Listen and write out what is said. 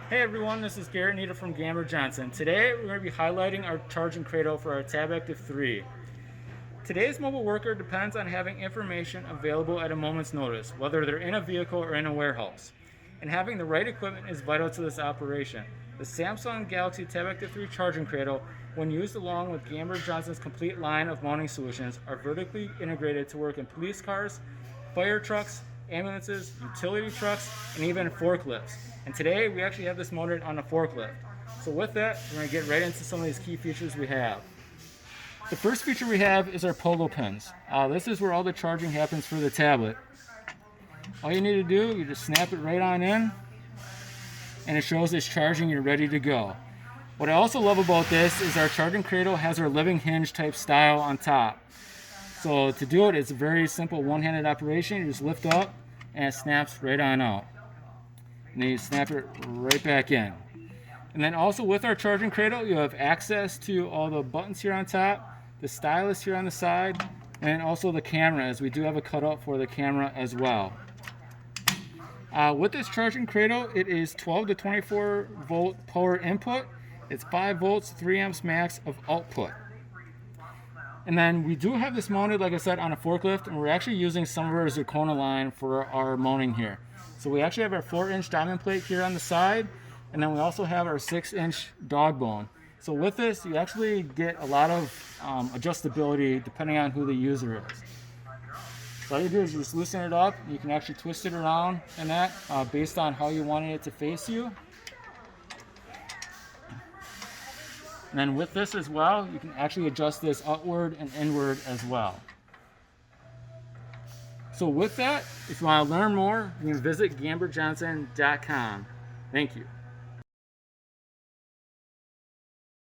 Hey everyone, this is Garrett Nita from Gamber-Johnson. Today we're going to be highlighting our charging cradle for our Tab Active3. Today's mobile worker depends on having information available at a moment's notice, whether they're in a vehicle or in a warehouse. And having the right equipment is vital to this operation. The Samsung Galaxy Tab Active3 charging cradle, when used along with Gamber-Johnson's complete line of mounting solutions, are vertically integrated to work in police cars, fire trucks, ambulances, utility trucks, and even forklifts. And today we actually have this mounted on a forklift. So with that, we're going to get right into some of these key features we have. The first feature we have is our POGO pins. This is where all the charging happens for the tablet. All you need to do, you just snap it right on in, and it shows it's charging, you're ready to go. What I also love about this is our charging cradle has our living hinge type style on top. So to do it, it's a very simple one-handed operation. You just lift up and it snaps right on out. And then you snap it right back in. And then also with our charging cradle, you have access to all the buttons here on top, the stylus here on the side, and also the camera, as we do have a cutout for the camera as well. With this charging cradle, it is 12 to 24 volt power input. It's 5 volts, 3 amps max of output. And then we do have this mounted, like I said, on a forklift, and we're actually using some of our zirconia line for our mounting here. So we actually have our 4-inch diamond plate here on the side, and then we also have our 6-inch dog bone. So with this, you actually get a lot of adjustability depending on who the user is. So all you do is you just loosen it up, and you can actually twist it around and that based on how you wanted it to face you. And then with this as well, you can actually adjust this outward and inward as well. So with that, if you want to learn more, you can visit Gamber-Johnson.com. Thank you.